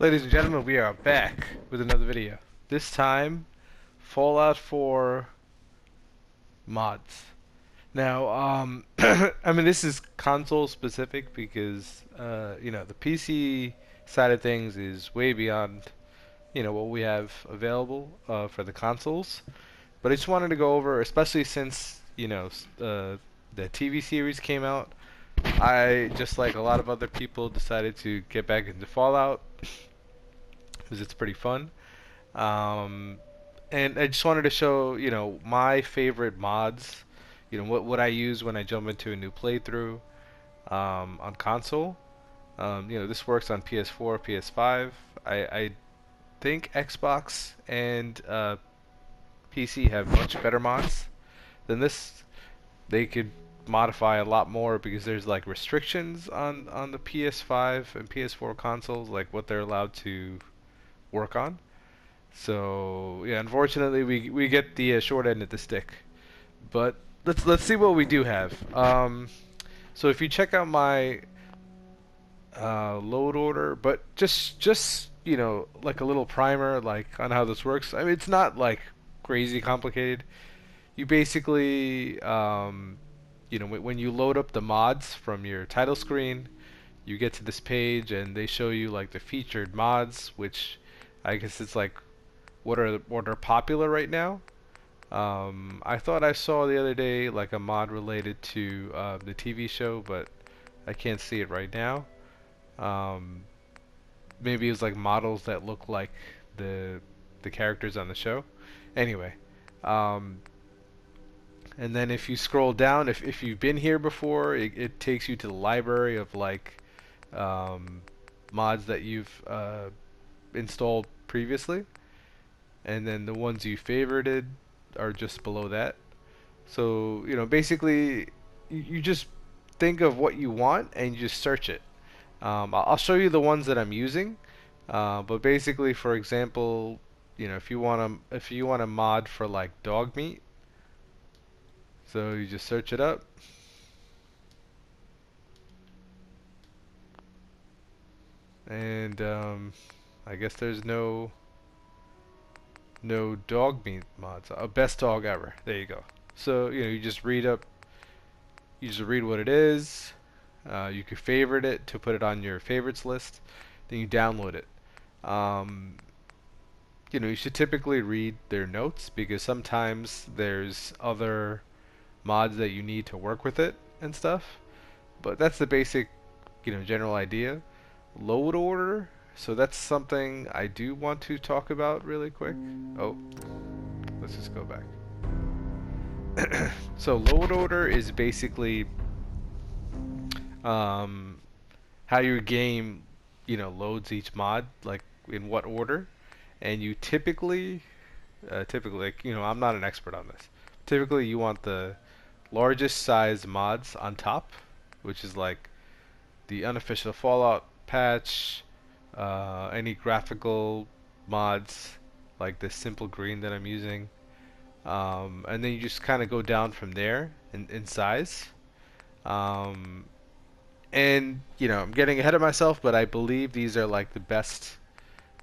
Ladies and gentlemen, we are back with another video. This time, Fallout 4 mods. Now, I mean, this is console specific because, the PC side of things is way beyond, what we have available for the consoles. But I just wanted to go over, especially since, the TV series came out. I, just like a lot of other people, decided to get back into Fallout because it's pretty fun. Um, and I just wanted to show, my favorite mods, what I use when I jump into a new playthrough on console. This works on PS4, PS5. I think Xbox and PC have much better mods than this. They could modify a lot more because there's like restrictions on the PS5 and PS4 consoles, like what they're allowed to work on. So yeah, unfortunately, we get the short end of the stick. But let's see what we do have. So if you check out my load order, but just like a little primer, like on how this works. I mean, it's not like crazy complicated. You basically, when you load up the mods from your title screen, you get to this page and they show you like the featured mods, which I guess it's like what are popular right now. I thought I saw the other day like a mod related to the TV show, but I can't see it right now. Um, Maybe it's like models that look like the the characters on the show. Anyway, um, and then if you scroll down, if you've been here before, it takes you to the library of like um, mods that you've installed previously, and then the ones you favorited are just below that. So, basically, you just think of what you want and you just search it. I'll show you the ones that I'm using, but basically, for example, if you want a mod for like dog meat, so you just search it up, and I guess there's no dog meat mods. Best dog ever. There you go. So you just read what it is. You could favorite it to put it on your favorites list. Then you download it. Um, you should typically read their notes because sometimes there's other mods that you need to work with it and stuff. But that's the basic, general idea. Load order. So that's something I do want to talk about really quick. Oh, let's just go back. So load order is basically um, how your game, loads each mod, like in what order, and you typically, like, I'm not an expert on this. Typically, you want the largest size mods on top, which is like the unofficial Fallout patch, any graphical mods, like the simple green that I'm using, and then you just kind of go down from there in size. Um, and I'm getting ahead of myself, but I believe these are like the best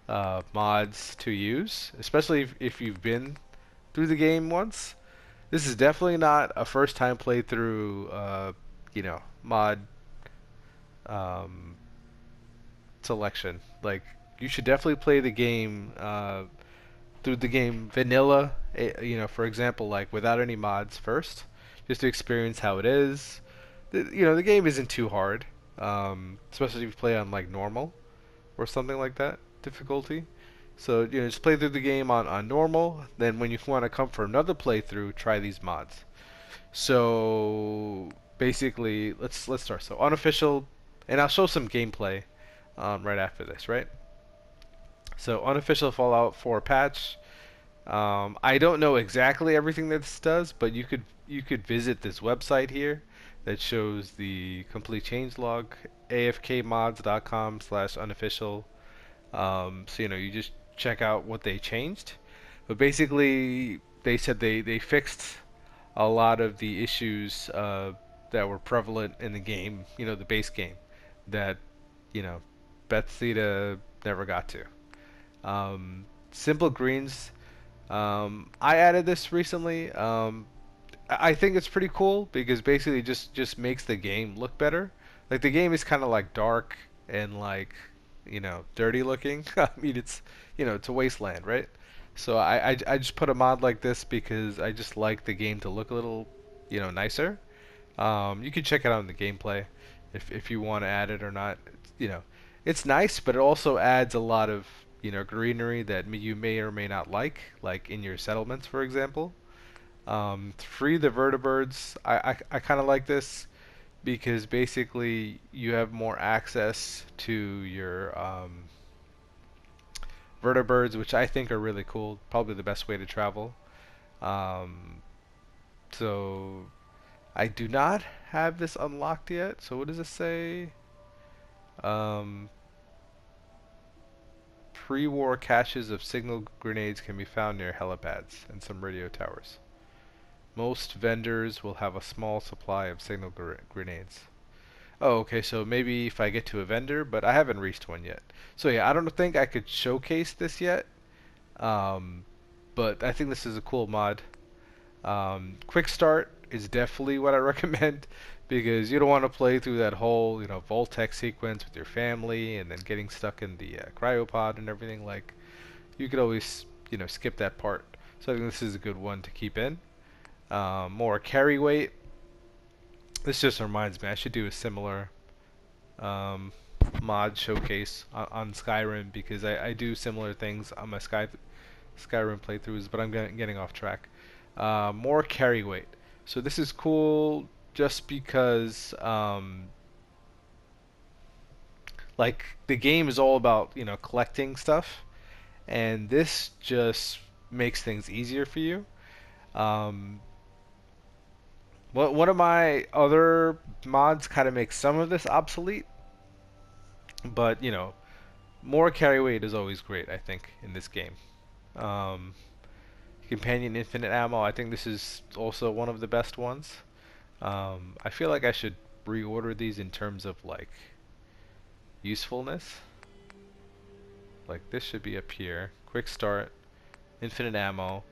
mods to use, especially if you've been through the game once. This is definitely not a first time playthrough, mod um, selection. Like, you should definitely play the game through the game vanilla, for example, like without any mods first, just to experience how it is. The game isn't too hard, especially if you play on like normal or something like that difficulty. So just play through the game on normal. Then when you want to come for another playthrough, try these mods. So basically, let's start. So unofficial, and I'll show some gameplay right after this, right? So unofficial Fallout 4 patch. I don't know exactly everything that this does, but you could visit this website here that shows the complete changelog, afkmods.com/unofficial. So you just check out what they changed. But basically, they said they fixed a lot of the issues that were prevalent in the game, the base game, that you know Bethesda never got to. Simple greens. I added this recently. I think it's pretty cool because basically just makes the game look better. Like the game is kind of like dark and like dirty looking. I mean it's a wasteland, right? So I just put a mod like this because I just like the game to look a little nicer. You can check it out in the gameplay if you want to add it or not. It's nice, but it also adds a lot of greenery that you may or may not like in your settlements, for example. Free the vertibirds. I kind of like this because basically you have more access to your vertibirds, which I think are really cool. Probably the best way to travel. Um, so I do not have this unlocked yet. So what does it say? Um, Pre-war caches of signal grenades can be found near helipads and some radio towers. Most vendors will have a small supply of signal grenades. Oh, okay, so maybe if I get to a vendor, but I haven't reached one yet. So yeah, I don't think I could showcase this yet, um, but I think this is a cool mod. Quick start is definitely what I recommend because you don't want to play through that whole, Voltec sequence with your family and then getting stuck in the cryopod and everything. Like, you could always, skip that part. So I think this is a good one to keep in. More carry weight. This just reminds me, I should do a similar um, mod showcase on Skyrim because I do similar things on my Skyrim playthroughs, but I'm getting off track. More carry weight. So this is cool just because like the game is all about collecting stuff, and this just makes things easier for you. Um, One of my other mods kind of makes some of this obsolete, but more carry weight is always great, I think, in this game. Um, Companion infinite ammo, I think this is also one of the best ones. I feel like I should reorder these in terms of like usefulness. Like this should be up here. Quick start, infinite ammo,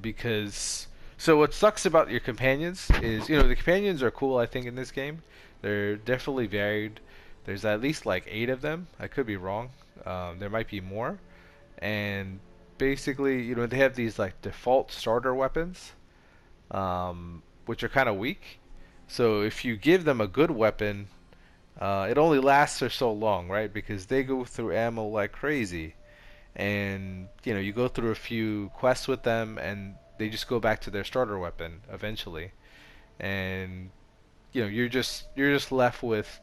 because so what sucks about your companions is the companions are cool I think in this game. They're definitely varied. There's at least like 8 of them. I could be wrong. There might be more. And basically they have these like default starter weapons, which are kind of weak. So if you give them a good weapon, it only lasts for so long, right? Because they go through ammo like crazy, and you go through a few quests with them, and they just go back to their starter weapon eventually, and you're just left with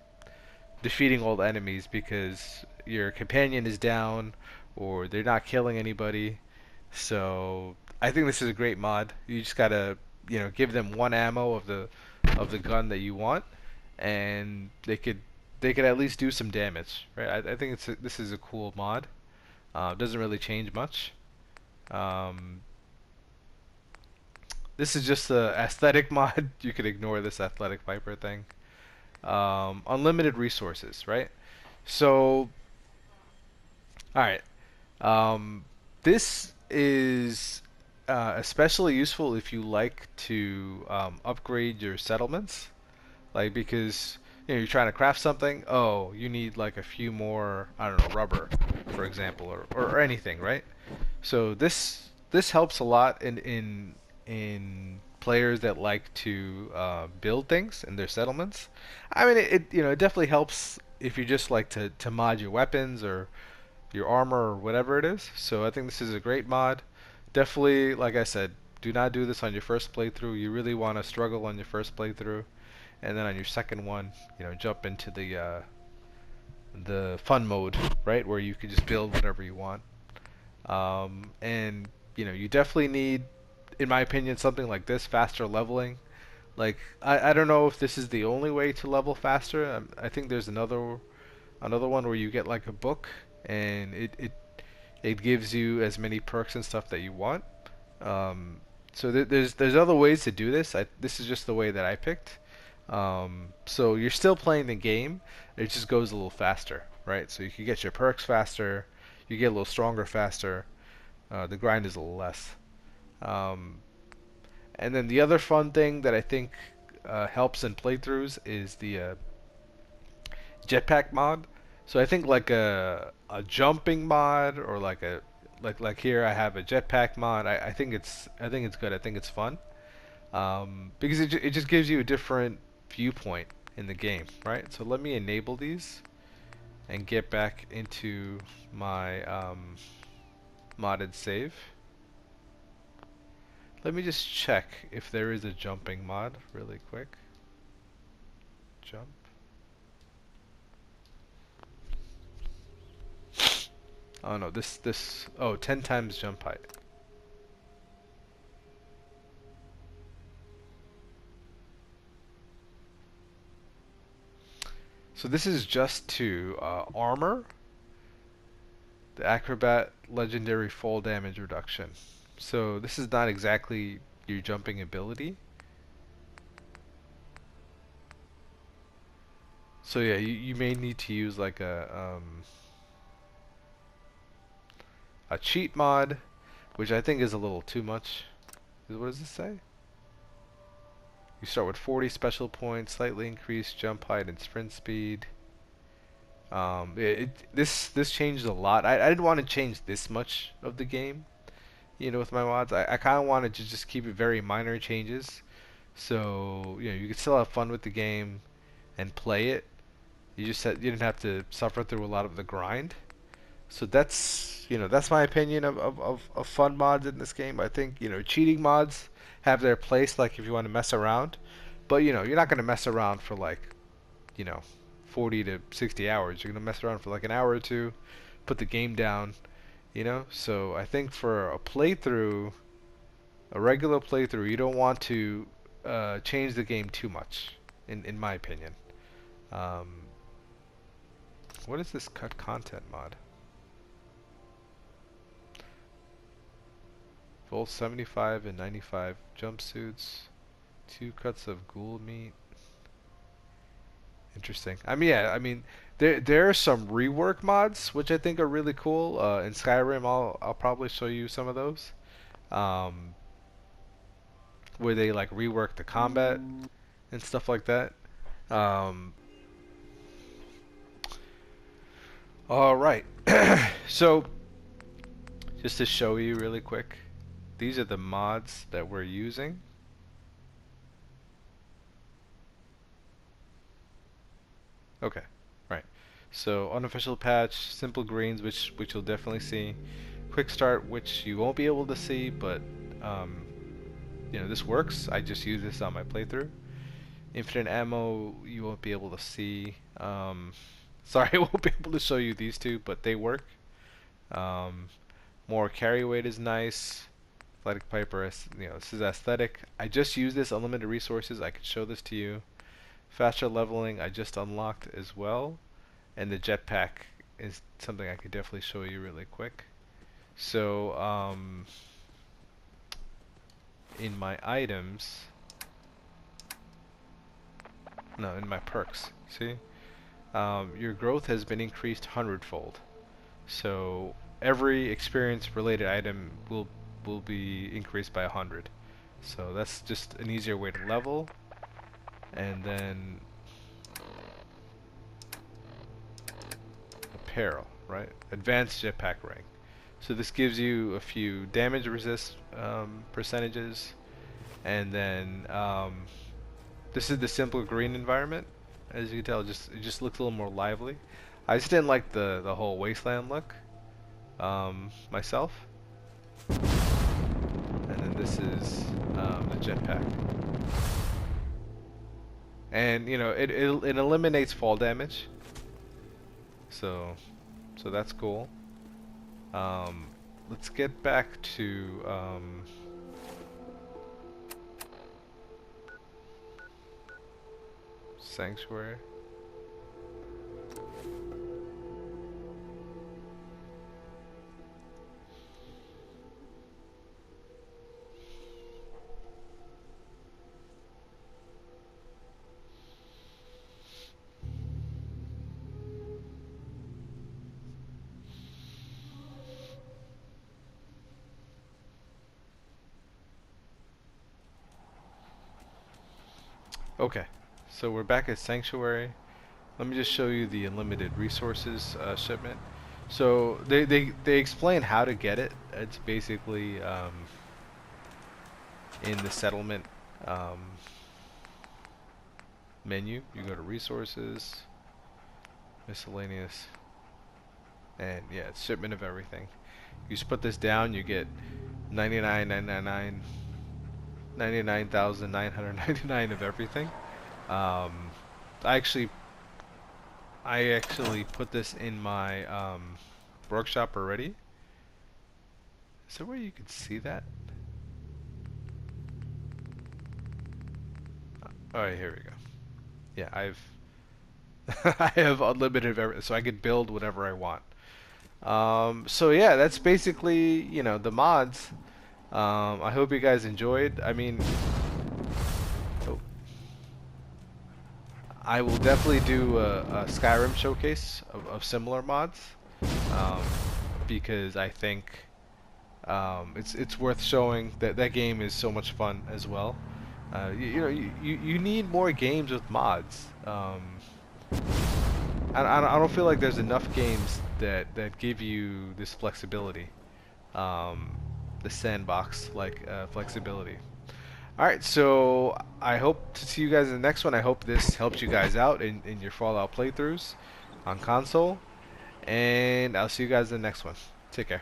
defeating all the enemies because your companion is down or they're not killing anybody. So I think this is a great mod. You just gotta give them one ammo of the gun that you want, and they could at least do some damage, right? I think this is a cool mod. Doesn't really change much. Um, this is just a aesthetic mod. You could ignore this athletic viper thing. Unlimited resources, right? So, all right. This is especially useful if you like to upgrade your settlements, like because you're trying to craft something. Oh, you need like a few more, I don't know, rubber, for example, or anything, right? So this helps a lot in players that like to build things in their settlements. I mean, it definitely helps if you just like to mod your weapons or your armor or whatever it is. So I think this is a great mod. Definitely, like I said, do not do this on your first playthrough. You really want to struggle on your first playthrough, and then on your second one, jump into the fun mode, right, where you can just build whatever you want. And you definitely need, in my opinion, something like this, faster leveling. Like I don't know if this is the only way to level faster. I think there's another one where you get like a book and it gives you as many perks and stuff that you want. So there's other ways to do this. This is just the way that I picked. So you're still playing the game. It just goes a little faster, right? So you can get your perks faster, you get a little stronger faster. The grind is a little less. Um, and then the other fun thing that I think helps in playthroughs is the jetpack mod. So I think like a jumping mod or like a like here I have a jetpack mod. I think it's good. I think it's fun because it just gives you a different viewpoint in the game, right? So let me enable these and get back into my modded save. Let me just check if there is a jumping mod really quick. Jump. Oh no, oh, 10 times jump height. So this is just to armor, the acrobat legendary fall damage reduction. So this is not exactly your jumping ability. So yeah, you may need to use like a cheat mod, which I think is a little too much. What does this say? You start with 40 special points, slightly increased jump height and sprint speed. This changed a lot. I didn't want to change this much of the game, with my mods. I kind of wanted to just keep it very minor changes, so you could still have fun with the game and play it. You didn't have to suffer through a lot of the grind. So that's my opinion of fun mods in this game. I think cheating mods have their place, like if you want to mess around, but you're not gonna mess around for like you know 40 to 60 hours. You're gonna mess around for like an hour or two, put the game down, So I think for a regular playthrough, you don't want to change the game too much, in my opinion. Um, what is this cut content mod? Full 75 and 95 jumpsuits, 2 cuts of ghoul meat. Interesting. I mean, there are some rework mods which I think are really cool. In Skyrim, I'll probably show you some of those, um, where they like rework the combat and stuff like that. Um, all right. So just to show you really quick, these are the mods that we're using. Okay, right. So unofficial patch, simple greens, which you'll definitely see. Quick start, which you won't be able to see, but um, this works. I just use this on my playthrough. Infinite ammo, you won't be able to see. Sorry, I won't be able to show you these two, but they work. Um, more carry weight is nice. Athletic Piper, this is aesthetic. I just use this unlimited resources. I could show this to you. Faster leveling, I just unlocked as well. And the jetpack is something I could definitely show you really quick. So, in my items, no, in my perks, see? Your growth has been increased 100-fold. So every experience-related item will be increased by 100. So that's just an easier way to level. And then apparel, right? Advanced jetpack ring. So this gives you a few damage resist percentages, and then this is the simple green environment. As you can tell, it just looks a little more lively. I just didn't like the whole wasteland look myself. And then this is the jetpack, and it eliminates fall damage. So that's cool. Let's get back to Sanctuary. Okay, so we're back at Sanctuary. Let me just show you the unlimited resources shipment. So they explain how to get it. It's basically in the settlement um, menu. You go to resources, miscellaneous, and yeah, it's shipment of everything. You just put this down, you get 99,999, 99,999 of everything. Um, I actually put this in my workshop already. Is there a way you can see that? Alright, here we go. Yeah, I have unlimited of everything, so I could build whatever I want. So yeah, that's basically, the mods. I hope you guys enjoyed. I mean, oh, I will definitely do a Skyrim showcase of similar mods, um, because I think it's worth showing that that game is so much fun as well. You need more games with mods. I don't feel like there's enough games that give you this flexibility, um, the sandbox like flexibility. All right, so I hope to see you guys in the next one. I hope this helps you guys out in your Fallout playthroughs on console, and I'll see you guys in the next one. Take care.